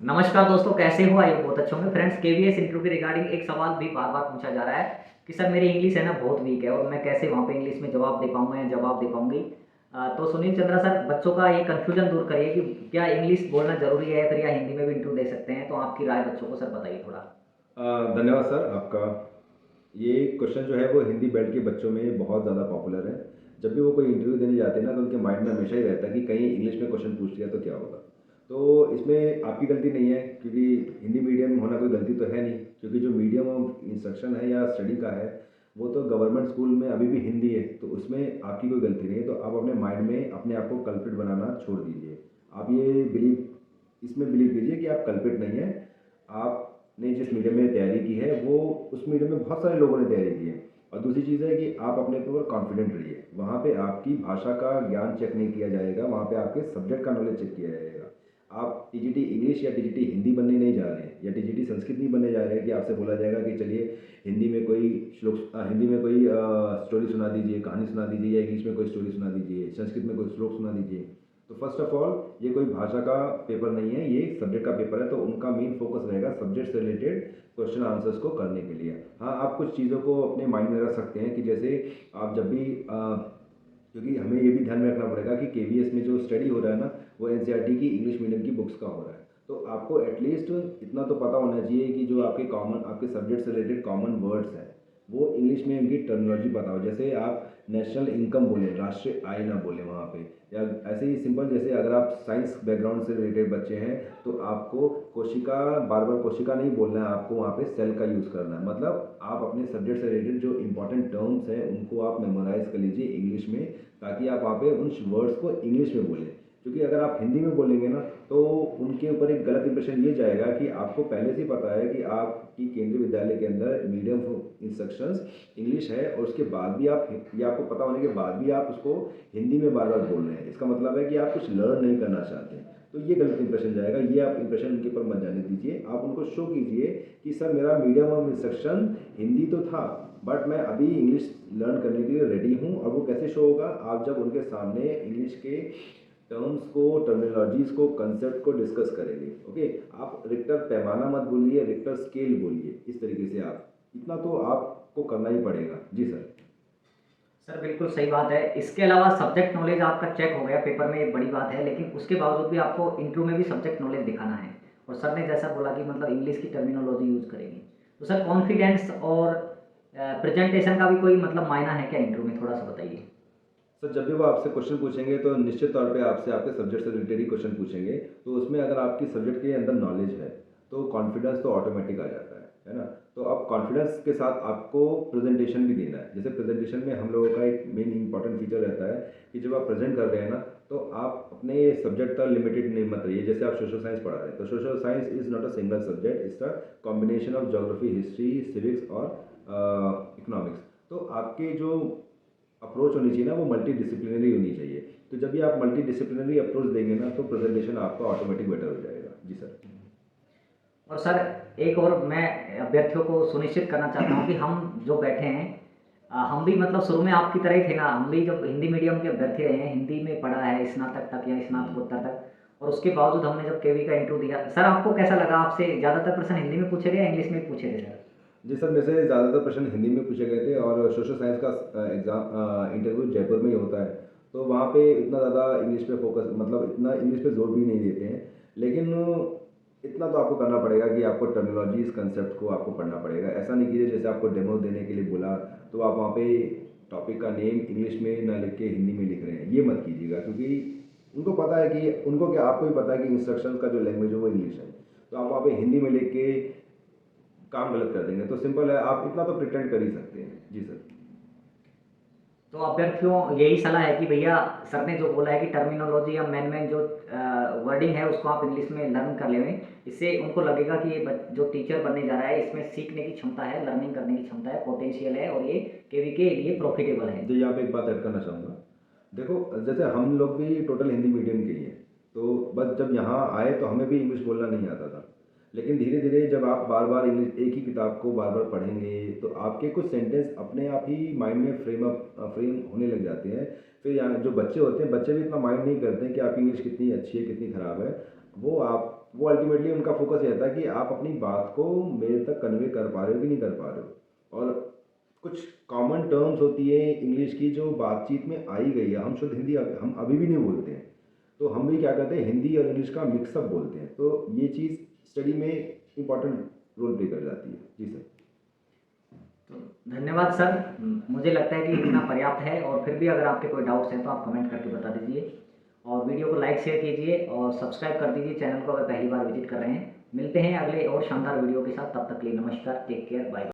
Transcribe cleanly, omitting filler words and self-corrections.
नमस्कार दोस्तों, कैसे हो? आई बहुत अच्छे होंगे। फ्रेंड्स, केवीएस इंटरव्यू के रिगार्डिंग एक सवाल भी बार बार पूछा जा रहा है कि सर मेरी इंग्लिश है ना बहुत वीक है और मैं कैसे वहाँ पे इंग्लिश में जवाब दे पाऊंगा या जवाब दे पाऊंगी। तो सुनील चंद्रा सर, बच्चों का ये कन्फ्यूजन दूर करिए कि क्या इंग्लिश बोलना जरूरी है फिर या हिंदी में भी इंटरव्यू दे सकते हैं। तो आपकी राय बच्चों को सर बताइए थोड़ा। धन्यवाद सर आपका। ये क्वेश्चन जो है वो हिंदी बेल्ट के बच्चों में बहुत ज़्यादा पॉपुलर है। जब भी वो कोई इंटरव्यू देने जाते हैं ना तो उनके माइंड में हमेशा ही रहता है कि कहीं इंग्लिश में क्वेश्चन पूछ लिया तो क्या होगा। तो इसमें आपकी गलती नहीं है, क्योंकि हिंदी मीडियम होना कोई गलती तो है नहीं, क्योंकि जो मीडियम ऑफ इंस्ट्रक्शन है या स्टडी का है वो तो गवर्नमेंट स्कूल में अभी भी हिंदी है, तो उसमें आपकी कोई गलती नहीं है। तो आप अपने माइंड में अपने आप को कल्प्रिट बनाना छोड़ दीजिए। आप ये बिलीव इसमें बिलीव कीजिए कि आप कल्प्रिट नहीं है। आपने जिस मीडियम में तैयारी की है वो उस मीडियम में बहुत सारे लोगों ने तैयारी की है। और दूसरी चीज़ है कि आप अपने ऊपर कॉन्फिडेंट रहिए। वहाँ पे आपकी भाषा का ज्ञान चेक नहीं किया जाएगा, वहाँ पे आपके सब्जेक्ट का नॉलेज चेक किया जाएगा। आप टीजीटी इंग्लिश या टीजीटी हिंदी बनने नहीं जा रहे हैं या टीजीटी संस्कृत नहीं बनने जा रहे हैं कि आपसे बोला जाएगा कि चलिए हिंदी में कोई स्टोरी सुना दीजिए, कहानी सुना दीजिए, या इंग्लिश में कोई स्टोरी सुना दीजिए, संस्कृत में कोई श्लोक सुना दीजिए। तो फर्स्ट ऑफ ऑल ये कोई भाषा का पेपर नहीं है, ये सब्जेक्ट का पेपर है। तो उनका मेन फोकस रहेगा सब्जेक्ट से रिलेटेड क्वेश्चन आंसर्स को करने के लिए। हाँ, आप कुछ चीज़ों को अपने माइंड में रख सकते हैं कि जैसे आप जब भी क्योंकि हमें ये भी ध्यान में रखना पड़ेगा कि केवीएस में जो स्टडी हो रहा है ना वो एनसीईआरटी की इंग्लिश मीडियम की बुक्स का हो रहा है। तो आपको एटलीस्ट इतना तो पता होना चाहिए कि जो आपके सब्जेक्ट से रिलेटेड कॉमन वर्ड्स हैं वो इंग्लिश में उनकी टर्मिनोलॉजी पता हो। जैसे आप नेशनल इनकम बोलें, राष्ट्रीय आय ना बोलें वहाँ पे, या ऐसे ही सिंपल जैसे अगर आप साइंस बैकग्राउंड से रिलेटेड बच्चे हैं तो आपको कोशिका बार बार कोशिका नहीं बोलना है, आपको वहाँ पे सेल का यूज़ करना है। मतलब आप अपने सब्जेक्ट से रिलेटेड जो इंपॉर्टेंट टर्म्स हैं उनको आप मेमोराइज कर लीजिए इंग्लिश में, ताकि आप वहाँ पे उन वर्ड्स को इंग्लिश में बोलें। क्योंकि अगर आप हिंदी में बोलेंगे ना तो उनके ऊपर एक गलत इंप्रेशन ये जाएगा कि आपको पहले से ही पता है कि आपकी केंद्रीय विद्यालय के अंदर मीडियम ऑफ इंस्ट्रक्शंस इंग्लिश है, और उसके बाद भी ये आपको पता होने के बाद भी आप उसको हिंदी में बार बार बोल रहे हैं। इसका मतलब है कि आप कुछ लर्न नहीं करना चाहते हैं। तो ये गलत इंप्रेशन जाएगा, ये आप इंप्रेशन उनके ऊपर मत जाने दीजिए। आप उनको शो कीजिए कि सर मेरा मीडियम ऑफ इंस्ट्रक्शन हिंदी तो था, बट मैं अभी इंग्लिश लर्न करने के लिए रेडी हूँ। और वो कैसे शो होगा, आप जब उनके सामने इंग्लिश के टर्म्स को, टर्मिनोलॉजीज को, कंसेप्ट को डिस्कस करेंगे। ओके, आप रिक्टर पैमाना मत बोलिए, रिक्टर स्केल बोलिए। इस तरीके से आप इतना तो आपको करना ही पड़ेगा। जी सर। सर बिल्कुल सही बात है। इसके अलावा सब्जेक्ट नॉलेज आपका चेक हो गया पेपर में, ये बड़ी बात है, लेकिन उसके बावजूद भी आपको इंटरव्यू में भी सब्जेक्ट नॉलेज दिखाना है। और सर ने जैसा बोला कि मतलब इंग्लिश की टर्मिनोलॉजी यूज़ करेंगे। तो सर कॉन्फिडेंस और प्रेजेंटेशन का भी कोई मतलब मायना है क्या इंटरव्यू में? थोड़ा सा बताइए। सर जब भी वो आपसे क्वेश्चन पूछेंगे तो निश्चित तौर पे आपसे आपके सब्जेक्ट से रिलेटेड ही क्वेश्चन पूछेंगे। तो उसमें अगर आपकी सब्जेक्ट के अंदर नॉलेज है तो कॉन्फिडेंस तो ऑटोमेटिक आ जाता है ना। तो अब कॉन्फिडेंस के साथ आपको प्रेजेंटेशन भी देना है। जैसे प्रेजेंटेशन में हम लोगों का एक मेन इंपॉर्टेंट फीचर रहता है कि जब आप प्रेजेंट कर रहे हैं ना तो आप अपने सब्जेक्ट तक लिमिटेड नहीं मत रहिए। जैसे आप सोशल साइंस पढ़ा रहे हैं तो social science is not a single subject, it's a combination of geography, history, civics और इकोनॉमिक्स। तो आपके जो अप्रोच होनी चाहिए ना वो मल्टी डिसिप्लिनरी होनी चाहिए। तो जब भी आप मल्टी डिसिप्लिनरी अप्रोच देंगे ना तो प्रेजेंटेशन आपका ऑटोमेटिक बेटर हो जाएगा। जी सर। और सर एक और मैं अभ्यर्थियों को सुनिश्चित करना चाहता हूँ कि हम जो बैठे हैं, हम भी मतलब शुरू में आपकी तरह ही थे ना। हम भी जब हिंदी मीडियम के अभ्यर्थी रहे हैं, हिंदी में पढ़ा है स्नातक तक या स्नातकोत्तर तक, और उसके बावजूद हमने जब केवी का इंटरव्यू दिया। सर आपको कैसा लगा? आपसे ज़्यादातर प्रश्न हिंदी में पूछे गए या इंग्लिश में पूछे थे सर? जी सर, मेरे से ज़्यादातर प्रश्न हिंदी में पूछे गए थे, और सोशल साइंस का एग्ज़ाम इंटरव्यू जयपुर में ही होता है। तो वहाँ पे इतना ज़्यादा इंग्लिश पे फोकस, मतलब इतना इंग्लिश पे जोर भी नहीं देते हैं। लेकिन इतना तो आपको करना पड़ेगा कि आपको टर्मिनोलॉजीज कंसेप्ट को आपको पढ़ना पड़ेगा। ऐसा नहीं कीजिए जैसे आपको डेमो देने के लिए बोला तो आप वहाँ पे टॉपिक का नेम इंग्लिश में ना लिख के हिंदी में लिख रहे हैं। ये मत कीजिएगा, क्योंकि उनको पता है कि उनको क्या, आपको भी पता है कि इंस्ट्रक्शन का जो लैंग्वेज है वो इंग्लिश है। तो आप वहाँ पे हिंदी में लिख के काम गलत कर देंगे। तो सिंपल है, आप इतना तो प्रिटेंड कर ही सकते हैं। जी सर। तो अभ्यर्थियों यही सलाह है कि भैया सर ने जो बोला है कि टर्मिनोलॉजी या मेन मेन जो वर्डिंग है उसको आप इंग्लिश में लर्न कर लें। इससे उनको लगेगा कि ये जो टीचर बनने जा रहा है इसमें सीखने की क्षमता है, लर्निंग करने की क्षमता है, पोटेंशियल है, और ये केवी के लिए प्रॉफिटेबल है। जी, यहाँ पे एक बात ऐड करना चाहूँगा। देखो, जैसे हम लोग भी टोटल हिंदी मीडियम के ही हैं, तो बस जब यहाँ आए तो हमें भी इंग्लिश बोलना नहीं आता था। लेकिन धीरे धीरे जब आप बार बार इंग्लिश एक ही किताब को बार बार पढ़ेंगे तो आपके कुछ सेंटेंस अपने आप ही माइंड में फ्रेम होने लग जाते हैं। फिर यहाँ जो बच्चे होते हैं, बच्चे भी इतना माइंड नहीं करते हैं कि आपकी इंग्लिश कितनी अच्छी है कितनी ख़राब है। वो वो अल्टीमेटली उनका फोकस रहता है कि आप अपनी बात को मेरे तक कन्वे कर पा रहे हो कि नहीं कर पा रहे हो। और कुछ कॉमन टर्म्स होती है इंग्लिश की जो बातचीत में आई गई है, हम शुद्ध हिंदी हम अभी भी नहीं बोलते हैं, तो हम भी क्या करते हैं हिंदी और इंग्लिश का मिक्सअप बोलते हैं, तो ये चीज़ स्टडी में इम्पॉर्टेंट रोल प्ले कर जाती है। जी सर। तो धन्यवाद सर। मुझे लगता है कि इतना पर्याप्त है, और फिर भी अगर आपके कोई डाउट्स हैं तो आप कमेंट करके बता दीजिए, और वीडियो को लाइक शेयर कीजिए और सब्सक्राइब कर दीजिए चैनल को अगर पहली बार विजिट कर रहे हैं। मिलते हैं अगले और शानदार वीडियो के साथ, तब तक के लिए नमस्कार, टेक केयर, बाय।